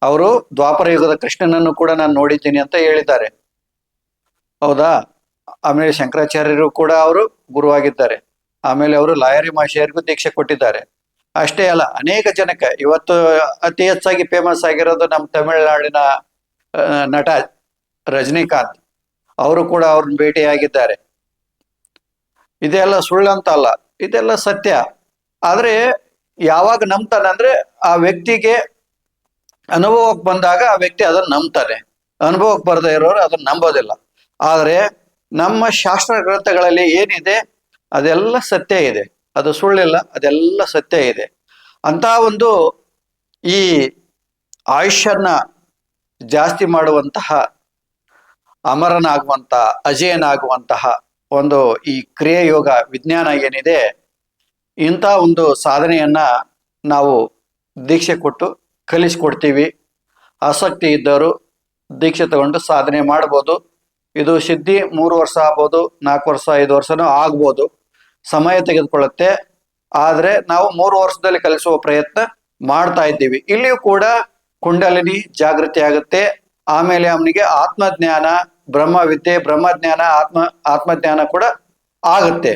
ಅವರು ದ್ವಾಪರ ಯುಗದ ಕೃಷ್ಣನನ್ನು ಕೂಡ ನಾನು ನೋಡಿದ್ದೀನಿ ಅಂತ ಹೇಳಿದ್ದಾರೆ. ಹೌದಾ? ಆಮೇಲೆ ಶಂಕರಾಚಾರ್ಯರು ಕೂಡ ಅವರು ಗುರುವಾಗಿದ್ದಾರೆ. ಆಮೇಲೆ ಅವರು ಲಾಯರಿ ಮಾಷಿಯರಿಗೂ ದೀಕ್ಷೆ ಕೊಟ್ಟಿದ್ದಾರೆ. ಅಷ್ಟೇ ಅಲ್ಲ, ಅನೇಕ ಜನಕ್ಕೆ ಇವತ್ತು ಅತಿ ಹೆಚ್ಚಾಗಿ ಫೇಮಸ್ ಆಗಿರೋದು ನಮ್ಮ ತಮಿಳುನಾಡಿನ ನಟ ರಜನಿಕಾಂತ್. ಅವರು ಕೂಡ ಅವ್ರನ್ನ ಭೇಟಿಯಾಗಿದ್ದಾರೆ. ಇದೆಲ್ಲ ಸುಳ್ಳಂತ ಅಲ್ಲ, ಇದೆಲ್ಲ ಸತ್ಯ. ಆದ್ರೆ ಯಾವಾಗ ನಂಬ್ತಾನೆ ಅಂದ್ರೆ ಆ ವ್ಯಕ್ತಿಗೆ ಅನುಭವಕ್ಕೆ ಬಂದಾಗ ಆ ವ್ಯಕ್ತಿ ಅದನ್ನ ನಂಬ್ತಾನೆ. ಅನುಭವಕ್ಕೆ ಬರದೇ ಇರೋರು ಅದನ್ನ ನಂಬೋದಿಲ್ಲ. ಆದ್ರೆ ನಮ್ಮ ಶಾಸ್ತ್ರ ಗ್ರಂಥಗಳಲ್ಲಿ ಏನಿದೆ ಅದೆಲ್ಲ ಸತ್ಯ ಇದೆ, ಅದು ಸುಳ್ಳಿಲ್ಲ, ಅದೆಲ್ಲ ಸತ್ಯ ಇದೆ. ಅಂತ ಒಂದು ಈ ಆಯುಷ್ಯನ್ನ ಜಾಸ್ತಿ ಮಾಡುವಂತಹ, ಅಮರನಾಗುವಂತಹ, ಅಜೇಯನಾಗುವಂತಹ ಒಂದು ಈ ಕ್ರಿಯೆ ಯೋಗ ವಿಜ್ಞಾನ ಏನಿದೆ, ಇಂಥ ಒಂದು ಸಾಧನೆಯನ್ನ ನಾವು ದೀಕ್ಷೆ ಕೊಟ್ಟು ಕಲಿಸ್ಕೊಡ್ತೀವಿ. ಆಸಕ್ತಿ ಇದ್ದವರು ದೀಕ್ಷೆ ತಗೊಂಡು ಸಾಧನೆ ಮಾಡ್ಬೋದು. ಇದು ಸಿದ್ಧಿ 3 ವರ್ಷ ಆಗ್ಬೋದು, 4 ವರ್ಷ, 5 ವರ್ಷನೂ ಆಗ್ಬೋದು. ಸಮಯ ತೆಗೆದುಕೊಳ್ಳುತ್ತೆ. ಆದ್ರೆ ನಾವು 3 ವರ್ಷದಲ್ಲಿ ಕಲಿಸುವ ಪ್ರಯತ್ನ ಮಾಡ್ತಾ ಇದ್ದೀವಿ. ಇಲ್ಲಿಯೂ ಕೂಡ ಕುಂಡಲಿನಿ ಜಾಗೃತಿ ಆಗುತ್ತೆ. ಆಮೇಲೆ ಅವನಿಗೆ ಆತ್ಮಜ್ಞಾನ, ಬ್ರಹ್ಮವಿದ್ಯೆ, ಬ್ರಹ್ಮಜ್ಞಾನ, ಆತ್ಮಜ್ಞಾನ ಕೂಡ ಆಗುತ್ತೆ.